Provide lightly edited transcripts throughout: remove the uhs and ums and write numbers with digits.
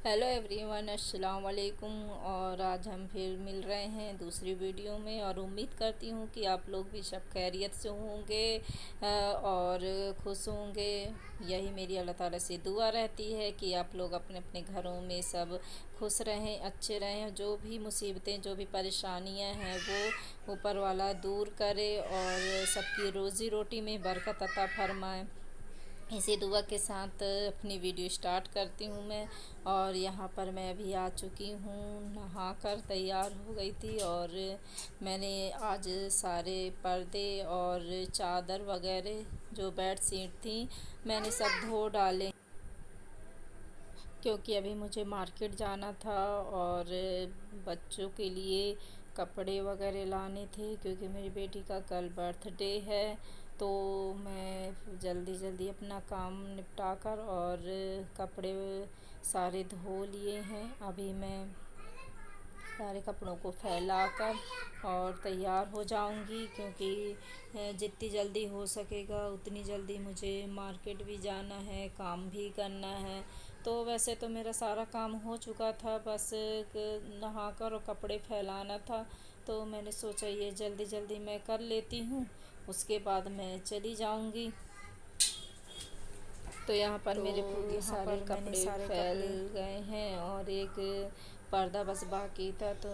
Hello everyone, अस्सलाम वालेकुम। और आज हम फिर मिल रहे हैं दूसरी वीडियो में और उम्मीद करती हूँ कि आप लोग भी सब खैरियत से होंगे और खुश होंगे। यही मेरी अल्लाह ताला से दुआ रहती है कि आप लोग अपने अपने घरों में सब खुश रहें, अच्छे रहें। जो भी मुसीबतें, जो भी परेशानियाँ हैं वो ऊपर वाला दूर करे और सबकी रोज़ी रोटी में बरकत अता फरमाए। इसी दुआ के साथ अपनी वीडियो स्टार्ट करती हूँ मैं। और यहाँ पर मैं अभी आ चुकी हूँ, नहा कर तैयार हो गई थी और मैंने आज सारे पर्दे और चादर वगैरह जो बेड शीट थी मैंने सब धो डाले, क्योंकि अभी मुझे मार्केट जाना था और बच्चों के लिए कपड़े वगैरह लाने थे, क्योंकि मेरी बेटी का कल बर्थडे है। तो मैं जल्दी जल्दी अपना काम निपटा कर और कपड़े सारे धो लिए हैं। अभी मैं सारे कपड़ों को फैलाकर और तैयार हो जाऊंगी, क्योंकि जितनी जल्दी हो सकेगा उतनी जल्दी मुझे मार्केट भी जाना है, काम भी करना है। तो वैसे तो मेरा सारा काम हो चुका था, बस नहाकर और कपड़े फैलाना था। तो मैंने सोचा ये जल्दी जल्दी मैं कर लेती हूँ, उसके बाद मैं चली जाऊँगी। तो यहाँ पर मेरे पूरे सारे कपड़े फैल गए हैं और एक पर्दा बस बाकी था, तो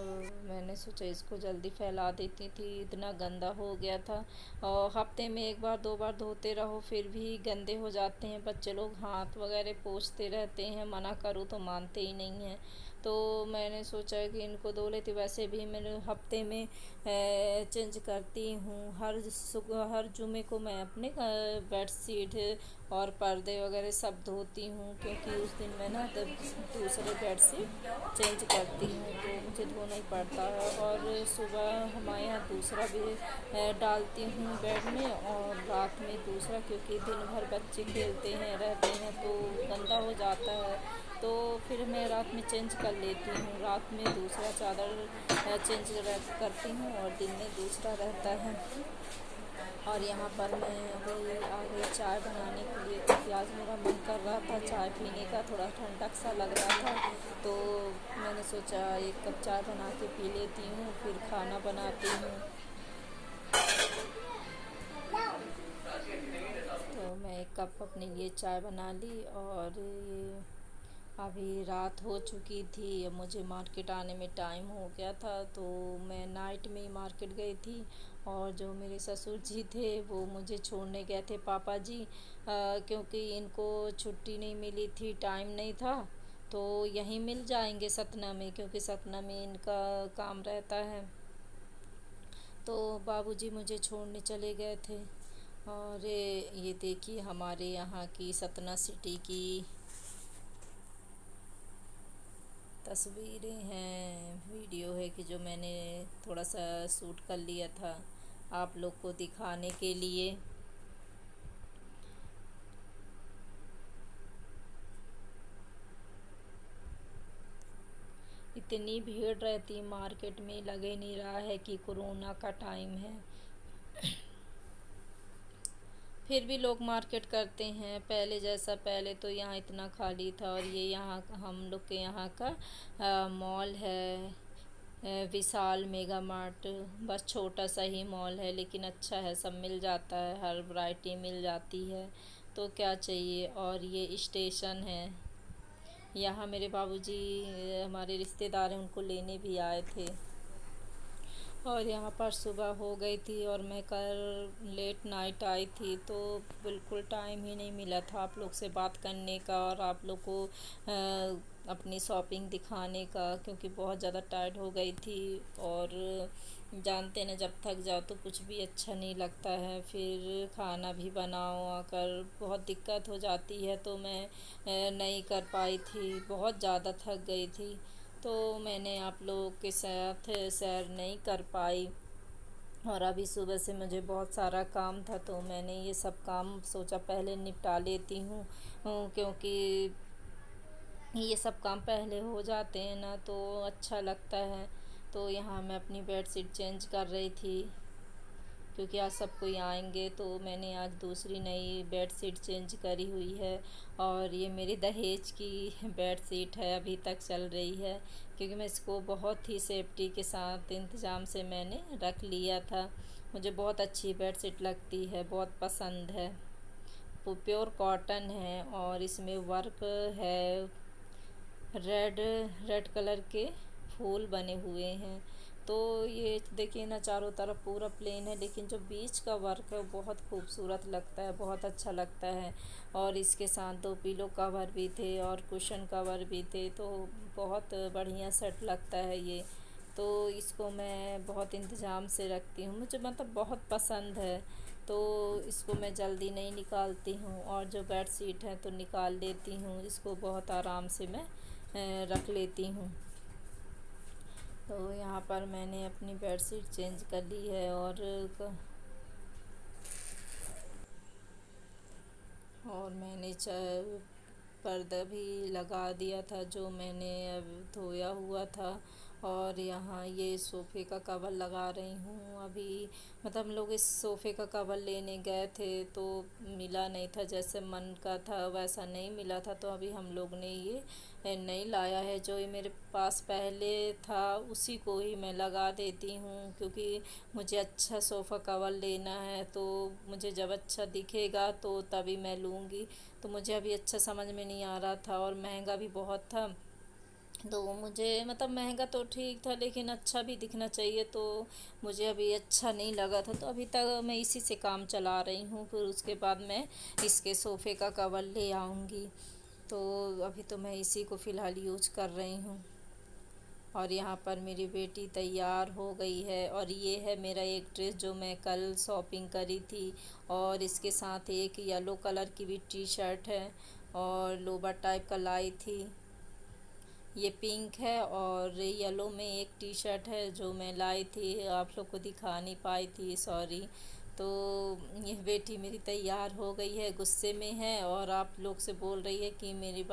मैंने सोचा इसको जल्दी फैला देती थी, इतना गंदा हो गया था। और हफ्ते में एक बार दो बार धोते रहो फिर भी गंदे हो जाते हैं। बच्चे लोग हाथ वगैरह पोंछते रहते हैं, मना करूँ तो मानते ही नहीं हैं। तो मैंने सोचा कि इनको धो लेती। वैसे भी मैं हफ्ते में चेंज करती हूँ, हर जुमे को मैं अपने बेड शीट और पर्दे वगैरह सब धोती हूँ, क्योंकि उस दिन मैं ना तब दूसरे बेड शीट चेंज करती हूँ तो मुझे धोना ही पड़ता है। और सुबह हमारे यहाँ दूसरा भी डालती हूँ बेड में और रात में दूसरा, क्योंकि दिन भर बच्चे खेलते हैं रहते हैं तो गंदा हो जाता है। तो फिर मैं रात में चेंज कर लेती हूँ, रात में दूसरा चादर चेंज करती हूँ और दिन में दूसरा रहता है। और यहाँ पर मैं अभी आ गई चाय बनाने के लिए, क्योंकि आज मेरा मन कर रहा था चाय पीने का, थोड़ा ठंडक सा लग रहा था। तो मैंने सोचा एक कप चाय बना के पी लेती हूँ, फिर खाना बनाती हूँ। तो मैं एक कप अपने लिए चाय बना ली और ये अभी रात हो चुकी थी, अब मुझे मार्केट आने में टाइम हो गया था। तो मैं नाइट में ही मार्केट गई थी और जो मेरे ससुर जी थे वो मुझे छोड़ने गए थे, पापा जी, क्योंकि इनको छुट्टी नहीं मिली थी, टाइम नहीं था। तो यहीं मिल जाएंगे सतना में, क्योंकि सतना में इनका काम रहता है। तो बाबूजी मुझे छोड़ने चले गए थे। और ये देखिए हमारे यहाँ की सतना सिटी की तस्वीरें हैं, वीडियो है कि जो मैंने थोड़ा सा शूट कर लिया था आप लोग को दिखाने के लिए। इतनी भीड़ रहती मार्केट में, लगे नहीं रहा है कि कोरोना का टाइम है। फिर भी लोग मार्केट करते हैं पहले जैसा। पहले तो यहाँ इतना खाली था। और ये यहाँ हम लोग के यहाँ का मॉल है, विशाल मेगा मार्ट। बस छोटा सा ही मॉल है लेकिन अच्छा है, सब मिल जाता है, हर वैरायटी मिल जाती है, तो क्या चाहिए। और ये स्टेशन है, यहाँ मेरे बाबूजी हमारे रिश्तेदार हैं, उनको लेने भी आए थे। और यहाँ पर सुबह हो गई थी और मैं कल लेट नाइट आई थी, तो बिल्कुल टाइम ही नहीं मिला था आप लोग से बात करने का और आप लोग को अपनी शॉपिंग दिखाने का, क्योंकि बहुत ज़्यादा टायर्ड हो गई थी। और जानते ना, जब थक जाओ तो कुछ भी अच्छा नहीं लगता है, फिर खाना भी बनाओ आकर बहुत दिक्कत हो जाती है। तो मैं नहीं कर पाई थी, बहुत ज़्यादा थक गई थी, तो मैंने आप लोगों के साथ शेयर नहीं कर पाई। और अभी सुबह से मुझे बहुत सारा काम था, तो मैंने ये सब काम सोचा पहले निपटा लेती हूँ, क्योंकि ये सब काम पहले हो जाते हैं ना तो अच्छा लगता है। तो यहाँ मैं अपनी बेडशीट चेंज कर रही थी क्योंकि आज सब कोई आएंगे, तो मैंने आज दूसरी नई बेडशीट चेंज करी हुई है। और ये मेरी दहेज की बेडशीट है, अभी तक चल रही है, क्योंकि मैं इसको बहुत ही सेफ्टी के साथ इंतज़ाम से मैंने रख लिया था। मुझे बहुत अच्छी बेडशीट लगती है, बहुत पसंद है। वो प्योर कॉटन है और इसमें वर्क है, रेड रेड कलर के फूल बने हुए हैं। तो ये देखिए ना, चारों तरफ पूरा प्लेन है, लेकिन जो बीच का वर्क है वो बहुत खूबसूरत लगता है, बहुत अच्छा लगता है। और इसके साथ 2 पिलो कवर भी थे और कुशन कवर भी थे, तो बहुत बढ़िया सेट लगता है ये। तो इसको मैं बहुत इंतज़ाम से रखती हूँ, मुझे मतलब बहुत पसंद है। तो इसको मैं जल्दी नहीं निकालती हूँ, और जो बेडशीट है तो निकाल लेती हूँ, इसको बहुत आराम से मैं रख लेती हूँ। तो यहाँ पर मैंने अपनी बेडशीट चेंज कर ली है, और मैंने पर्दा भी लगा दिया था जो मैंने अब धोया हुआ था। और यहाँ ये सोफ़े का कवर लगा रही हूँ अभी। मतलब हम लोग इस सोफ़े का कवर लेने गए थे, तो मिला नहीं था, जैसे मन का था वैसा नहीं मिला था, तो अभी हम लोग ने ये नहीं लाया है। जो ये मेरे पास पहले था उसी को ही मैं लगा देती हूँ, क्योंकि मुझे अच्छा सोफ़ा कवर लेना है, तो मुझे जब अच्छा दिखेगा तो तभी मैं लूँगी। तो मुझे अभी अच्छा समझ में नहीं आ रहा था, और महंगा भी बहुत था। तो मुझे मतलब महंगा तो ठीक था, लेकिन अच्छा भी दिखना चाहिए, तो मुझे अभी अच्छा नहीं लगा था, तो अभी तक मैं इसी से काम चला रही हूँ। फिर उसके बाद मैं इसके सोफ़े का कवर ले आऊँगी। तो अभी तो मैं इसी को फ़िलहाल यूज कर रही हूँ। और यहाँ पर मेरी बेटी तैयार हो गई है, और ये है मेरा एक ड्रेस जो मैं कल शॉपिंग करी थी। और इसके साथ एक येलो कलर की भी टी शर्ट है, और लोवर टाइप का लाई थी। ये पिंक है, और येलो में एक टी शर्ट है जो मैं लाई थी, आप लोग को दिखा नहीं पाई थी, सॉरी। तो ये बेटी मेरी तैयार हो गई है, गुस्से में है, और आप लोग से बोल रही है कि मेरी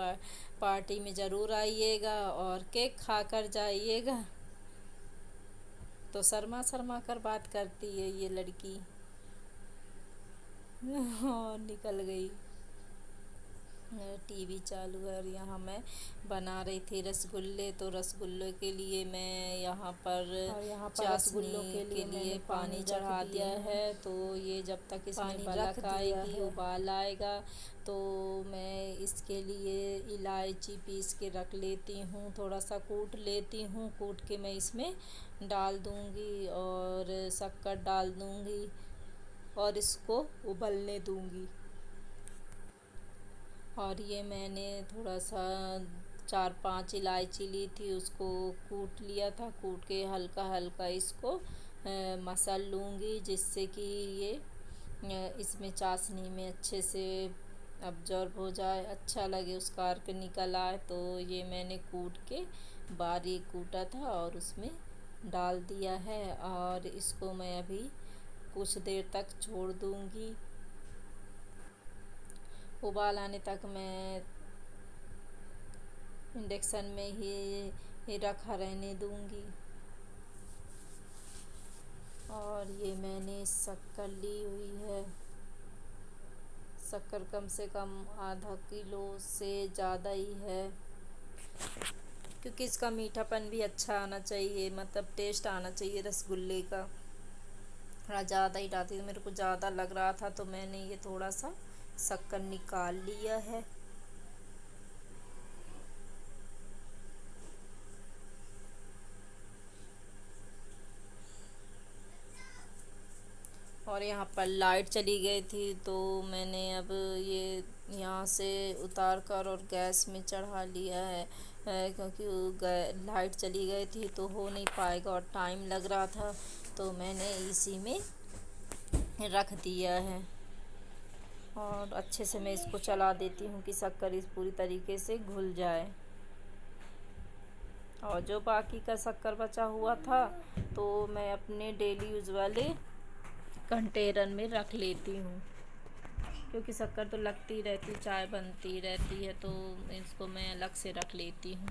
पार्टी में ज़रूर आइएगा और केक खा कर जाइएगा। तो शर्मा शर्मा कर बात करती है ये लड़की। और निकल गई। टीवी चालू है, और यहाँ मैं बना रही थी रसगुल्ले। तो रसगुल्ले के लिए मैं यहाँ पर चाशनी के लिए पानी चढ़ा दिया है। तो ये जब तक इसमें बलक आएगी, उबाल आएगा, तो मैं इसके लिए इलायची पीस के रख लेती हूँ, थोड़ा सा कूट लेती हूँ, कूट के मैं इसमें डाल दूँगी, और शक्कर डाल दूँगी, और इसको उबलने दूँगी। और ये मैंने थोड़ा सा 4-5 इलायची ली थी, उसको कूट लिया था, कूट के हल्का हल्का इसको मसल लूँगी, जिससे कि ये इसमें चाशनी में अच्छे से अब्जॉर्ब हो जाए, अच्छा लगे, उसका अर्क निकल आए। तो ये मैंने कूट के बारीक कूटा था और उसमें डाल दिया है, और इसको मैं अभी कुछ देर तक छोड़ दूँगी। उबाल आने तक मैं इंडक्शन में ही रखा रहने दूँगी। और ये मैंने शक्कर ली हुई है, शक्कर कम से कम आधा किलो से ज़्यादा ही है, क्योंकि इसका मीठापन भी अच्छा आना चाहिए, मतलब टेस्ट आना चाहिए रसगुल्ले का। थोड़ा ज़्यादा ही डालती, तो मेरे को ज़्यादा लग रहा था, तो मैंने ये थोड़ा सा शक्कर निकाल लिया है। और यहाँ पर लाइट चली गई थी, तो मैंने अब ये यहाँ से उतार कर और गैस में चढ़ा लिया है, क्योंकि लाइट चली गई थी तो हो नहीं पाएगा, और टाइम लग रहा था, तो मैंने इसी में रख दिया है। और अच्छे से मैं इसको चला देती हूँ कि शक्कर इस पूरी तरीके से घुल जाए। और जो बाकी का शक्कर बचा हुआ था, तो मैं अपने डेली यूज़ वाले कंटेनर में रख लेती हूँ, क्योंकि शक्कर तो लगती रहती, चाय बनती रहती है, तो इसको मैं अलग से रख लेती हूँ।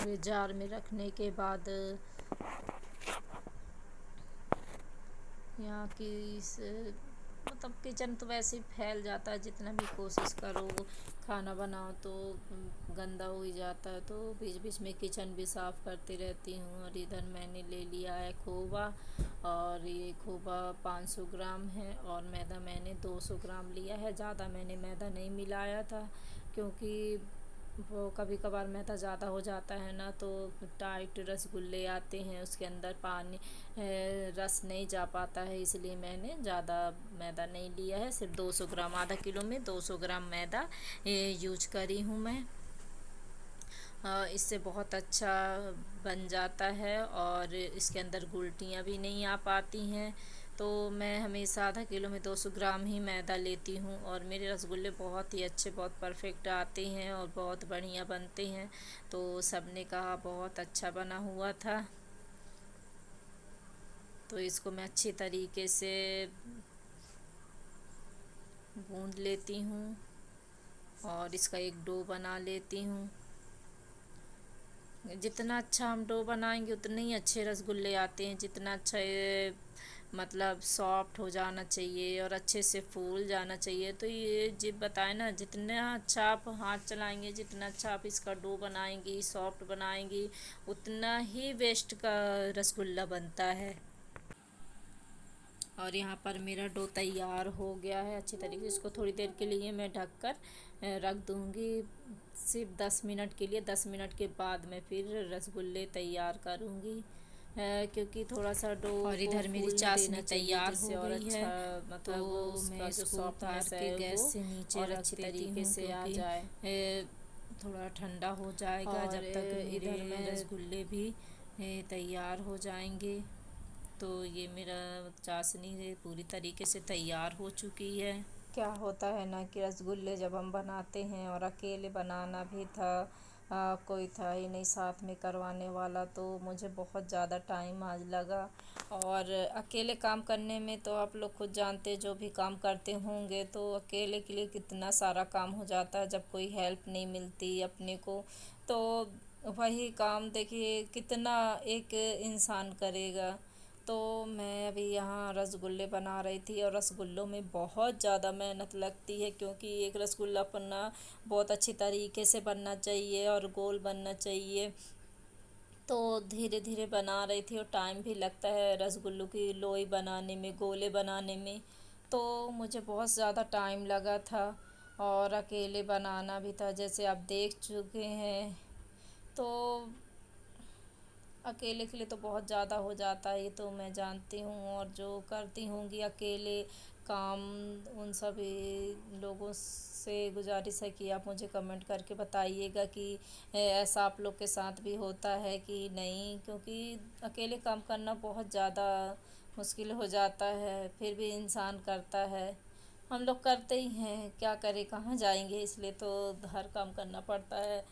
ये जार में रखने के बाद यहाँ की मतलब किचन तो वैसे ही फैल जाता है, जितना भी कोशिश करो खाना बनाओ तो गंदा हो ही जाता है। तो बीच बीच में किचन भी साफ़ करती रहती हूँ। और इधर मैंने ले लिया है खोवा, और ये खोवा 500 ग्राम है, और मैदा मैंने 200 ग्राम लिया है। ज़्यादा मैंने मैदा नहीं मिलाया था, क्योंकि वो कभी कभार मैदा ज़्यादा हो जाता है ना, तो टाइट रसगुल्ले आते हैं, उसके अंदर पानी रस नहीं जा पाता है, इसलिए मैंने ज़्यादा मैदा नहीं लिया है। सिर्फ 200 ग्राम, आधा किलो में 200 ग्राम मैदा यूज करी हूँ मैं। इससे बहुत अच्छा बन जाता है, और इसके अंदर गुलटियाँ भी नहीं आ पाती हैं। तो मैं हमेशा आधा किलो में 200 ग्राम ही मैदा लेती हूँ, और मेरे रसगुल्ले बहुत ही अच्छे, बहुत परफेक्ट आते हैं और बहुत बढ़िया बनते हैं। तो सबने कहा बहुत अच्छा बना हुआ था। तो इसको मैं अच्छी तरीके से गूंद लेती हूँ, और इसका एक डो बना लेती हूँ। जितना अच्छा हम डो बनाएंगे उतने ही अच्छे रसगुल्ले आते हैं। जितना अच्छा ये मतलब सॉफ्ट हो जाना चाहिए और अच्छे से फूल जाना चाहिए। तो ये जिब बताए ना, जितना अच्छा आप हाथ चलाएंगे, जितना अच्छा आप इसका डो बनाएंगी, सॉफ्ट बनाएंगी, उतना ही बेस्ट का रसगुल्ला बनता है। और यहाँ पर मेरा डो तैयार हो गया है अच्छी तरीके से। इसको थोड़ी देर के लिए मैं ढक कर रख दूँगी, सिर्फ 10 मिनट के लिए। 10 मिनट के बाद मैं फिर रसगुल्ले तैयार करूँगी, क्योंकि थोड़ा सा डो और इधर मेरी चाशनी तैयार हो गई है। मतलब तो मैं इसको उतार के गैस से नीचे और अच्छी तरीके से आ जाए, थोड़ा ठंडा हो जाएगा जब तक मेरे रसगुल्ले भी तैयार हो जाएंगे। तो ये मेरा चाशनी है पूरी तरीके से तैयार हो चुकी है। क्या होता है ना कि रसगुल्ले जब हम बनाते हैं, और अकेले बनाना भी था, कोई था ही नहीं साथ में करवाने वाला, तो मुझे बहुत ज़्यादा टाइम आज लगा। और अकेले काम करने में तो आप लोग खुद जानते, जो भी काम करते होंगे, तो अकेले के लिए कितना सारा काम हो जाता है जब कोई हेल्प नहीं मिलती अपने को। तो वही काम देखिए कितना एक इंसान करेगा। तो मैं अभी यहाँ रसगुल्ले बना रही थी, और रसगुल्लों में बहुत ज़्यादा मेहनत लगती है, क्योंकि एक रसगुल्ला बनना बहुत अच्छी तरीके से बनना चाहिए और गोल बनना चाहिए। तो धीरे धीरे बना रही थी, और टाइम भी लगता है रसगुल्लों की लोई बनाने में, गोले बनाने में। तो मुझे बहुत ज़्यादा टाइम लगा था, और अकेले बनाना भी था, जैसे आप देख चुके हैं। तो अकेले के लिए तो बहुत ज़्यादा हो जाता है, ये तो मैं जानती हूँ। और जो करती होंगी अकेले काम, उन सभी लोगों से गुजारिश है कि आप मुझे कमेंट करके बताइएगा कि ऐसा आप लोग के साथ भी होता है कि नहीं, क्योंकि अकेले काम करना बहुत ज़्यादा मुश्किल हो जाता है, फिर भी इंसान करता है। हम लोग करते ही हैं, क्या करें, कहाँ जाएंगे, इसलिए तो हर काम करना पड़ता है।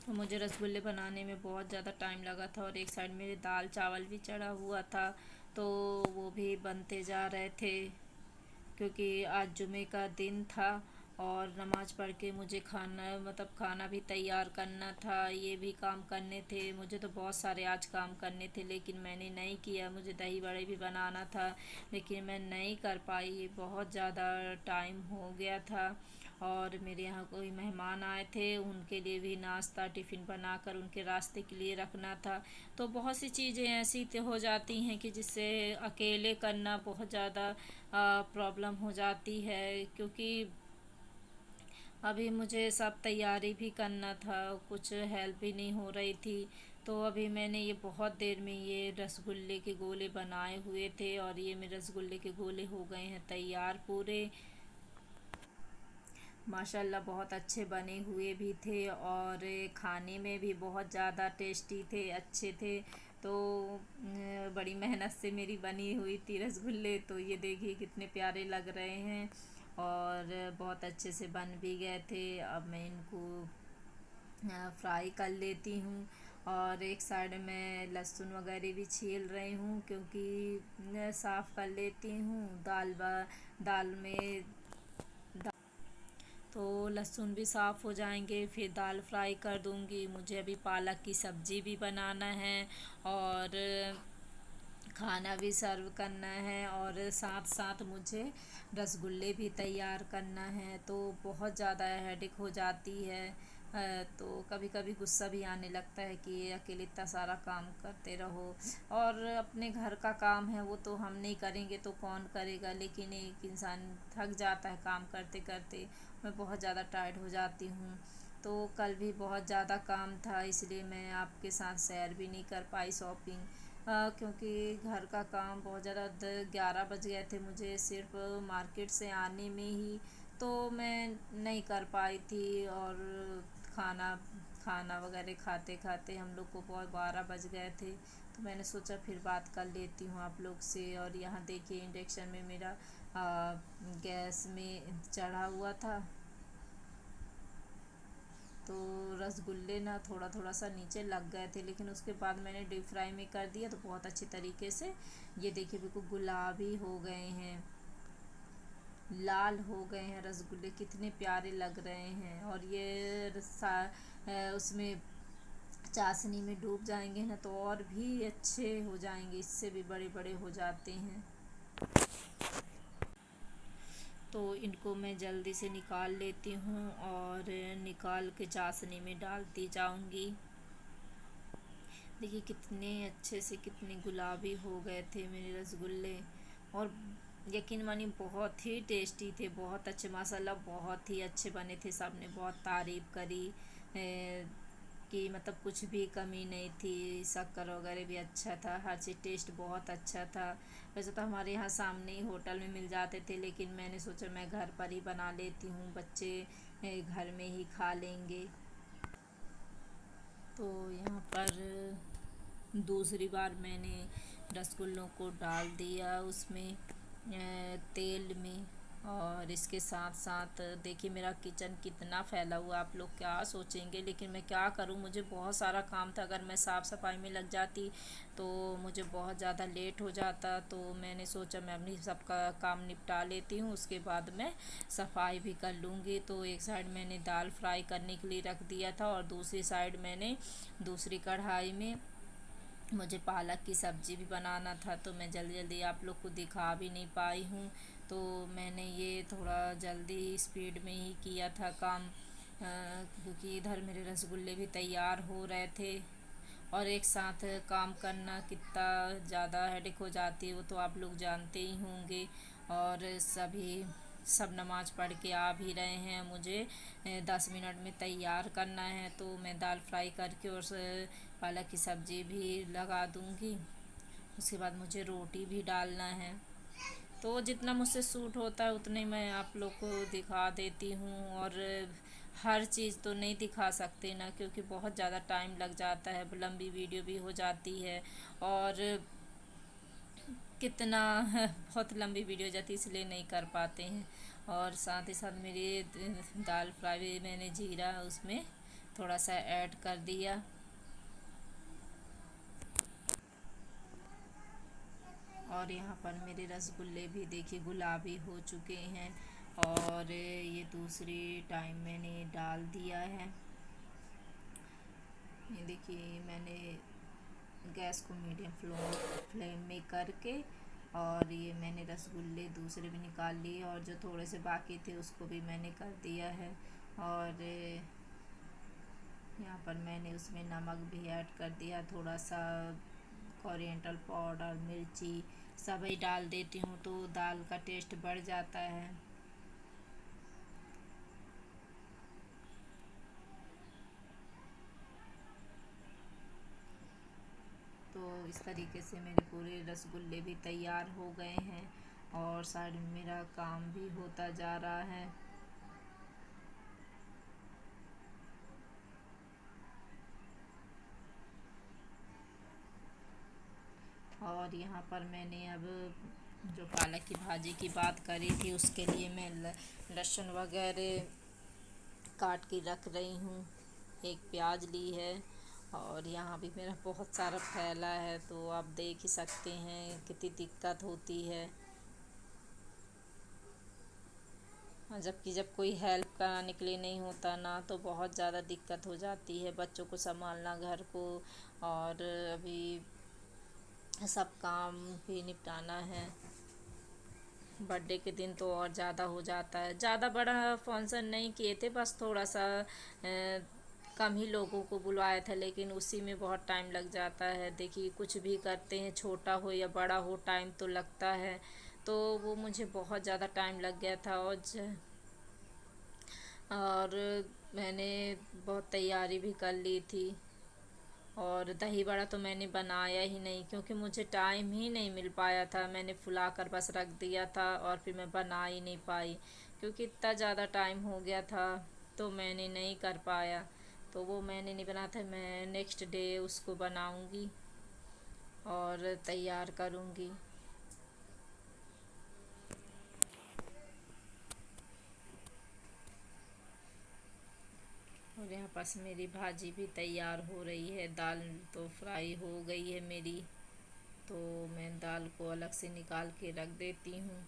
तो मुझे रसगुल्ले बनाने में बहुत ज़्यादा टाइम लगा था, और एक साइड मेरे दाल चावल भी चढ़ा हुआ था, तो वो भी बनते जा रहे थे, क्योंकि आज जुमे का दिन था, और नमाज़ पढ़ के मुझे खाना मतलब खाना भी तैयार करना था, ये भी काम करने थे। मुझे तो बहुत सारे आज काम करने थे, लेकिन मैंने नहीं किया। मुझे दही बड़े भी बनाना था, लेकिन मैं नहीं कर पाई, बहुत ज़्यादा टाइम हो गया था। और मेरे यहाँ कोई मेहमान आए थे, उनके लिए भी नाश्ता टिफ़िन बनाकर उनके रास्ते के लिए रखना था। तो बहुत सी चीज़ें ऐसी हो जाती हैं कि जिससे अकेले करना बहुत ज़्यादा प्रॉब्लम हो जाती है, क्योंकि अभी मुझे सब तैयारी भी करना था, कुछ हेल्प भी नहीं हो रही थी। तो अभी मैंने ये बहुत देर में ये रसगुल्ले के गोले बनाए हुए थे, और ये मेरे रसगुल्ले के गोले हो गए हैं तैयार पूरे। माशाल्लाह बहुत अच्छे बने हुए भी थे, और खाने में भी बहुत ज़्यादा टेस्टी थे, अच्छे थे। तो बड़ी मेहनत से मेरी बनी हुई थी रसगुल्ले, तो ये देखिए कितने प्यारे लग रहे हैं, और बहुत अच्छे से बन भी गए थे। अब मैं इनको फ्राई कर लेती हूँ, और एक साइड में लहसुन वगैरह भी छील रही हूँ, क्योंकि साफ़ कर लेती हूँ दाल में। तो लहसुन भी साफ़ हो जाएंगे, फिर दाल फ्राई कर दूंगी। मुझे अभी पालक की सब्ज़ी भी बनाना है, और खाना भी सर्व करना है और साथ साथ मुझे रसगुल्ले भी तैयार करना है, तो बहुत ज़्यादा हेडेक हो जाती है। तो कभी कभी गुस्सा भी आने लगता है कि ये अकेले इतना सारा काम करते रहो, और अपने घर का काम है वो तो हम नहीं करेंगे तो कौन करेगा, लेकिन एक इंसान थक जाता है काम करते करते। मैं बहुत ज़्यादा टायर्ड हो जाती हूँ। तो कल भी बहुत ज़्यादा काम था, इसलिए मैं आपके साथ शेयर भी नहीं कर पाई शॉपिंग, क्योंकि घर का काम बहुत ज़्यादा 11 बज गए थे मुझे सिर्फ मार्केट से आने में ही। तो मैं नहीं कर पाई थी, और खाना खाना वगैरह खाते खाते हम लोग को बहुत 12 बज गए थे। तो मैंने सोचा फिर बात कर लेती हूँ आप लोग से। और यहाँ देखिए इंडक्शन में मेरा गैस में चढ़ा हुआ था, तो रसगुल्ले ना थोड़ा थोड़ा सा नीचे लग गए थे, लेकिन उसके बाद मैंने डीप फ्राई में कर दिया तो बहुत अच्छी तरीके से ये देखिए बिल्कुल गुलाबी हो गए हैं, लाल हो गए हैं रसगुल्ले, कितने प्यारे लग रहे हैं। और ये उसमें चाशनी में डूब जाएंगे ना तो और भी अच्छे हो जाएंगे, इससे भी बड़े बड़े हो जाते हैं। तो इनको मैं जल्दी से निकाल लेती हूँ और निकाल के चाशनी में डालती जाऊँगी। देखिए कितने अच्छे से कितने गुलाबी हो गए थे मेरे रसगुल्ले, और यकीन मानिए बहुत ही टेस्टी थे, बहुत अच्छे, माशाल्लाह बहुत ही अच्छे बने थे। सब ने बहुत तारीफ़ करी कि मतलब कुछ भी कमी नहीं थी, शक्कर वगैरह भी अच्छा था, हर चीज़ टेस्ट बहुत अच्छा था। वैसे तो हमारे यहाँ सामने ही होटल में मिल जाते थे, लेकिन मैंने सोचा मैं घर पर ही बना लेती हूँ, बच्चे घर में ही खा लेंगे। तो यहाँ पर दूसरी बार मैंने रसगुल्लों को डाल दिया उसमें तेल में, और इसके साथ साथ देखिए मेरा किचन कितना फैला हुआ, आप लोग क्या सोचेंगे, लेकिन मैं क्या करूँ, मुझे बहुत सारा काम था। अगर मैं साफ़ सफाई में लग जाती तो मुझे बहुत ज़्यादा लेट हो जाता। तो मैंने सोचा मैं अपनी सबका काम निपटा लेती हूँ, उसके बाद मैं सफाई भी कर लूँगी। तो एक साइड मैंने दाल फ्राई करने के लिए रख दिया था, और दूसरी साइड मैंने दूसरी कढ़ाई में मुझे पालक की सब्ज़ी भी बनाना था। तो मैं जल्दी जल्दी आप लोग को दिखा भी नहीं पाई हूँ, तो मैंने ये थोड़ा जल्दी स्पीड में ही किया था काम, क्योंकि इधर मेरे रसगुल्ले भी तैयार हो रहे थे। और एक साथ काम करना कितना ज़्यादा हेडेक हो जाती है वो तो आप लोग जानते ही होंगे। और सब नमाज़ पढ़ के आ भी रहे हैं, मुझे 10 मिनट में तैयार करना है। तो मैं दाल फ्राई करके और पालक की सब्ज़ी भी लगा दूँगी। उसके बाद मुझे रोटी भी डालना है। तो जितना मुझसे सूट होता है उतने मैं आप लोग को दिखा देती हूँ, और हर चीज़ तो नहीं दिखा सकते ना, क्योंकि बहुत ज़्यादा टाइम लग जाता है, लंबी वीडियो भी हो जाती है। और कितना बहुत लंबी वीडियो हो जाती है, इसलिए नहीं कर पाते हैं। और साथ ही साथ मेरी दाल फ्राई भी मैंने जीरा उसमें थोड़ा सा ऐड कर दिया। और यहाँ पर मेरे रसगुल्ले भी देखिए गुलाबी हो चुके हैं, और ये दूसरी टाइम मैंने डाल दिया है। ये देखिए मैंने गैस को मीडियम फ्लेम में करके, और ये मैंने रसगुल्ले दूसरे भी निकाल लिए, और जो थोड़े से बाकी थे उसको भी मैंने कर दिया है। और यहाँ पर मैंने उसमें नमक भी ऐड कर दिया, थोड़ा सा कोरिएंडर पाउडर, मिर्ची सभी डाल देती हूँ तो दाल का टेस्ट बढ़ जाता है। तो इस तरीके से मेरे पूरे रसगुल्ले भी तैयार हो गए हैं, और साइड में मेरा काम भी होता जा रहा है। और यहाँ पर मैंने अब जो पालक की भाजी की बात करी थी उसके लिए मैं लहसुन वगैरह काट के रख रही हूँ, एक प्याज ली है, और यहाँ भी मेरा बहुत सारा फैला है, तो आप देख ही सकते हैं कितनी दिक्कत होती है। जबकि जब कोई हेल्प कराने के लिए नहीं होता ना तो बहुत ज़्यादा दिक्कत हो जाती है, बच्चों को संभालना, घर को। और अभी सब काम भी निपटाना है। बर्थडे के दिन तो और ज़्यादा हो जाता है। ज़्यादा बड़ा फंक्शन नहीं किए थे, बस थोड़ा सा कम ही लोगों को बुलाया था, लेकिन उसी में बहुत टाइम लग जाता है। देखिए कुछ भी करते हैं, छोटा हो या बड़ा हो, टाइम तो लगता है। तो वो मुझे बहुत ज़्यादा टाइम लग गया था। और मैंने बहुत तैयारी भी कर ली थी। और दही बड़ा तो मैंने बनाया ही नहीं, क्योंकि मुझे टाइम ही नहीं मिल पाया था। मैंने फुला कर बस रख दिया था और फिर मैं बना ही नहीं पाई, क्योंकि इतना ज़्यादा टाइम हो गया था, तो मैंने नहीं कर पाया। तो वो मैंने नहीं बनाया था। मैं नेक्स्ट डे उसको बनाऊंगी और तैयार करूंगी। और यहाँ पास मेरी भाजी भी तैयार हो रही है। दाल तो फ्राई हो गई है मेरी, तो मैं दाल को अलग से निकाल के रख देती हूँ।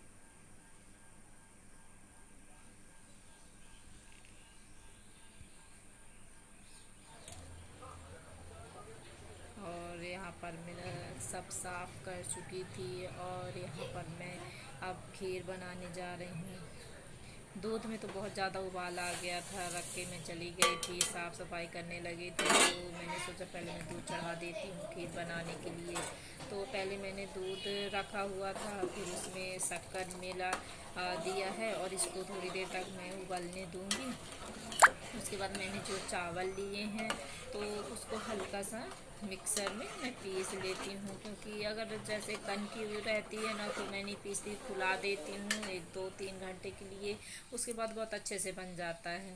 और यहाँ पर मेरा सब साफ़ कर चुकी थी, और यहाँ पर मैं अब खीर बनाने जा रही हूँ। दूध में तो बहुत ज़्यादा उबाल आ गया था, रख के मैं चली गई थी, साफ़ सफाई करने लगी थी, तो मैंने सोचा पहले मैं दूध चढ़ा देती हूँ खीर बनाने के लिए। तो पहले मैंने दूध रखा हुआ था, फिर उसमें शक्कर मिला दिया है, और इसको थोड़ी देर तक मैं उबलने दूँगी। उसके बाद मैंने जो चावल लिए हैं, तो उसको हल्का सा मिक्सर में मैं पीस लेती हूँ, क्योंकि अगर जैसे कन की रहती है ना, तो मैं नहीं पीसती, फुला देती हूँ 1-2-3 घंटे के लिए। उसके बाद बहुत अच्छे से बन जाता है।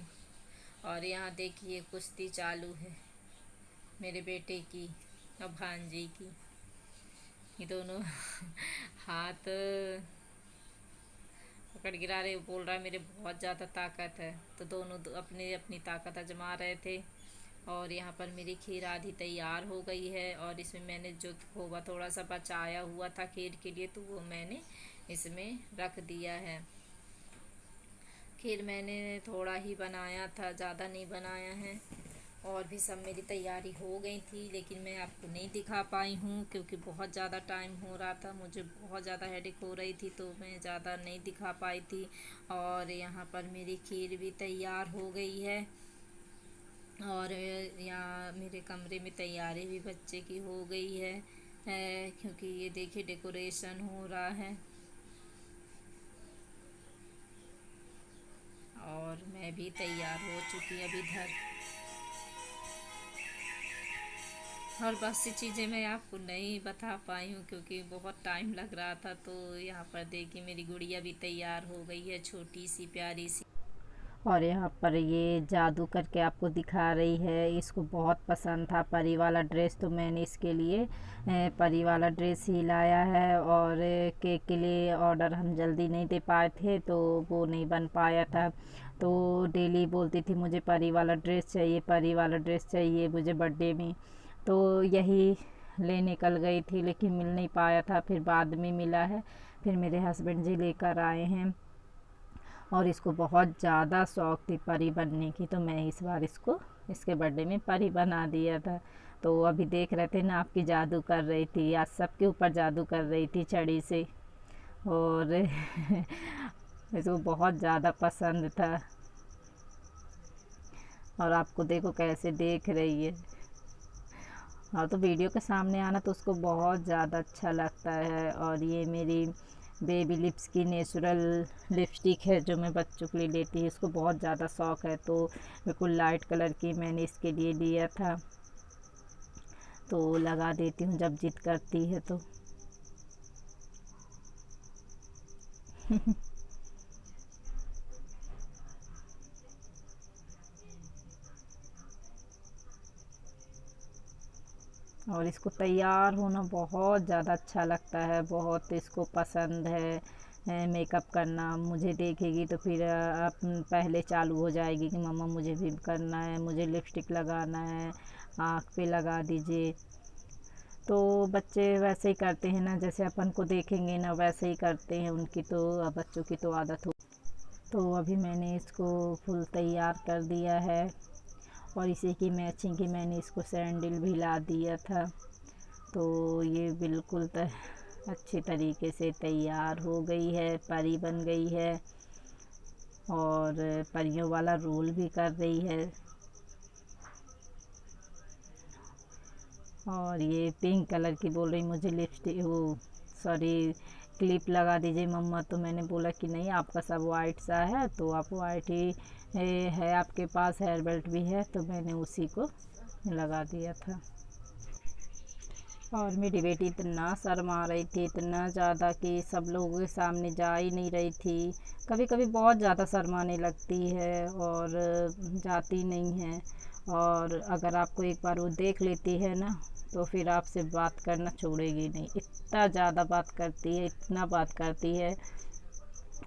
और यहाँ देखिए कुश्ती चालू है मेरे बेटे की और भांजी की। ये दोनों हाथ पकड़ गिरा रहे, बोल रहा है मेरे बहुत ज़्यादा ताकत है। तो दोनों अपनी अपनी ताकत आजमा रहे थे। और यहाँ पर मेरी खीर आधी तैयार हो गई है, और इसमें मैंने जो खोवा थोड़ा सा बचाया हुआ था खीर के लिए, तो वो मैंने इसमें रख दिया है। खीर मैंने थोड़ा ही बनाया था, ज़्यादा नहीं बनाया है। और भी सब मेरी तैयारी हो गई थी, लेकिन मैं आपको नहीं दिखा पाई हूँ, क्योंकि बहुत ज़्यादा टाइम हो रहा था, मुझे बहुत ज़्यादा हेडेक हो रही थी, तो मैं ज़्यादा नहीं दिखा पाई थी। और यहाँ पर मेरी खीर भी तैयार हो गई है। और यहाँ मेरे कमरे में तैयारी भी बच्चे की हो गई है, क्योंकि ये देखिए डेकोरेशन हो रहा है। और मैं भी तैयार हो चुकी अब इधर। और बाकी चीज़ें मैं आपको नहीं बता पाई हूँ, क्योंकि बहुत टाइम लग रहा था। तो यहाँ पर देखिए मेरी गुड़िया भी तैयार हो गई है, छोटी सी प्यारी सी। और यहाँ पर ये जादू करके आपको दिखा रही है। इसको बहुत पसंद था परी वाला ड्रेस, तो मैंने इसके लिए परी वाला ड्रेस ही लाया है। और केक के लिए ऑर्डर हम जल्दी नहीं दे पाए थे, तो वो नहीं बन पाया था। तो डेली बोलती थी मुझे परी वाला ड्रेस चाहिए, परी वाला ड्रेस चाहिए मुझे बर्थडे में। तो यही ले निकल गई थी, लेकिन मिल नहीं पाया था, फिर बाद में मिला है। फिर मेरे हस्बैंड जी लेकर आए हैं, और इसको बहुत ज़्यादा शौक़ थी परी बनने की, तो मैं इस बार इसको इसके बर्थडे में परी बना दिया था। तो अभी देख रहे थे ना, आपकी जादू कर रही थी, आज सबके ऊपर जादू कर रही थी छड़ी से। और इसको बहुत ज़्यादा पसंद था। और आपको देखो कैसे देख रही है। हाँ, तो वीडियो के सामने आना तो उसको बहुत ज़्यादा अच्छा लगता है। और ये मेरी बेबी लिप्स की नेचुरल लिपस्टिक है, जो मैं बच्चों के लिए लेती हूँ। इसको बहुत ज़्यादा शौक़ है, तो बिल्कुल लाइट कलर की मैंने इसके लिए लिया था। तो लगा देती हूँ जब जिद करती है तो। और इसको तैयार होना बहुत ज़्यादा अच्छा लगता है, बहुत इसको पसंद है मेकअप करना। मुझे देखेगी तो फिर पहले चालू हो जाएगी कि मम्मा मुझे भी करना है, मुझे लिपस्टिक लगाना है, आँख पे लगा दीजिए। तो बच्चे वैसे ही करते हैं ना, जैसे अपन को देखेंगे ना वैसे ही करते हैं, उनकी तो बच्चों की तो आदत हो। तो अभी मैंने इसको फुल तैयार कर दिया है, और इसी की मैचिंग की मैंने इसको सैंडल भी ला दिया था। तो ये बिल्कुल अच्छी तरीके से तैयार हो गई है, परी बन गई है और परियों वाला रोल भी कर रही है। और ये पिंक कलर की बोल रही मुझे लिपस्टिक वो सॉरी क्लिप लगा दीजिए मम्मा, तो मैंने बोला कि नहीं आपका सब वाइट सा है तो आप वाइट ही है आपके पास, हेयर बेल्ट भी है, तो मैंने उसी को लगा दिया था। और मेरी बेटी इतना शर्मा रही थी, इतना ज़्यादा कि सब लोगों के सामने जा ही नहीं रही थी। कभी कभी बहुत ज़्यादा शर्माने लगती है और जाती नहीं है, और अगर आपको एक बार वो देख लेती है ना तो फिर आपसे बात करना छोड़ेगी नहीं। इतना ज़्यादा बात करती है, इतना बात करती है,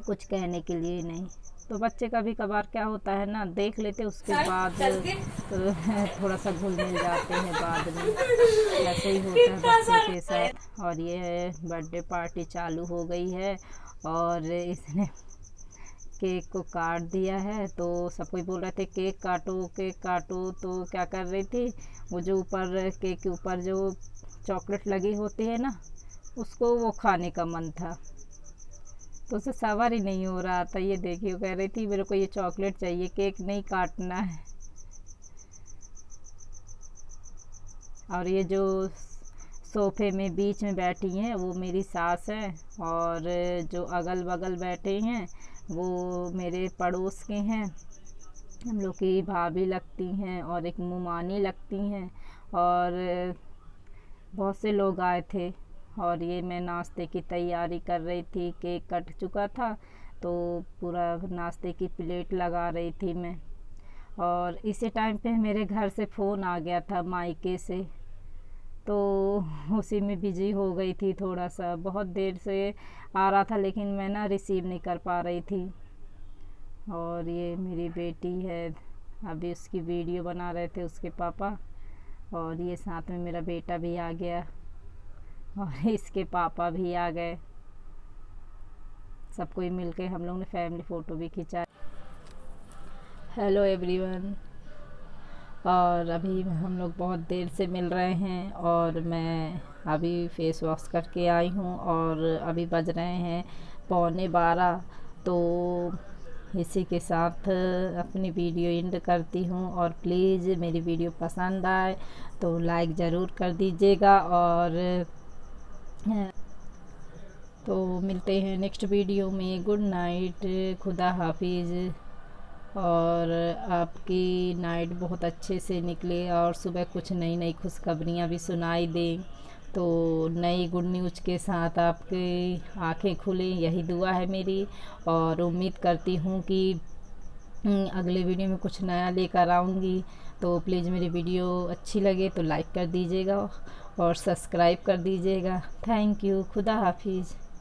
कुछ कहने के लिए नहीं। तो बच्चे कभी कभार क्या होता है ना, देख लेते उसके बाद तो थोड़ा सा घुल मिल जाते हैं बाद में, ऐसे ही होता है बच्चे के साथ। और ये बर्थडे पार्टी चालू हो गई है और इसने केक को काट दिया है, तो सब कोई बोल रहे थे केक काटो केक काटो। तो क्या कर रही थी, वो जो ऊपर केक के ऊपर जो चॉकलेट लगी होती है ना, उसको वो खाने का मन था, तो उसे सवार ही नहीं हो रहा था। ये देखिए कह रही थी मेरे को ये चॉकलेट चाहिए, केक नहीं काटना है। और ये जो सोफे में बीच में बैठी हैं वो मेरी सास है, और जो अगल बगल बैठे हैं वो मेरे पड़ोस के हैं, हम लोग की भाभी लगती हैं और एक मुमानी लगती हैं, और बहुत से लोग आए थे। और ये मैं नाश्ते की तैयारी कर रही थी, केक कट चुका था तो पूरा नाश्ते की प्लेट लगा रही थी मैं। और इसी टाइम पे मेरे घर से फ़ोन आ गया था मायके से, तो उसी में बिजी हो गई थी थोड़ा सा, बहुत देर से आ रहा था लेकिन मैं ना रिसीव नहीं कर पा रही थी। और ये मेरी बेटी है, अभी उसकी वीडियो बना रहे थे उसके पापा, और ये साथ में मेरा बेटा भी आ गया और इसके पापा भी आ गए, सब कोई मिलके हम लोग ने फैमिली फ़ोटो भी खिंचा। हेलो एवरीवन, और अभी हम लोग बहुत देर से मिल रहे हैं और मैं अभी फेस वॉश करके आई हूँ और अभी बज रहे हैं 11:15। तो इसी के साथ अपनी वीडियो एंड करती हूँ, और प्लीज़ मेरी वीडियो पसंद आए तो लाइक ज़रूर कर दीजिएगा। और तो मिलते हैं नेक्स्ट वीडियो में। गुड नाइट, खुदा हाफिज़, और आपकी नाइट बहुत अच्छे से निकले और सुबह कुछ नई नई खुशखबरियाँ भी सुनाई दें, तो नई गुड न्यूज़ के साथ आपकी आंखें खुलें, यही दुआ है मेरी। और उम्मीद करती हूँ कि अगले वीडियो में कुछ नया लेकर आऊँगी। तो प्लीज़ मेरी वीडियो अच्छी लगे तो लाइक कर दीजिएगा और सब्सक्राइब कर दीजिएगा। थैंक यू, खुदा हाफिज़।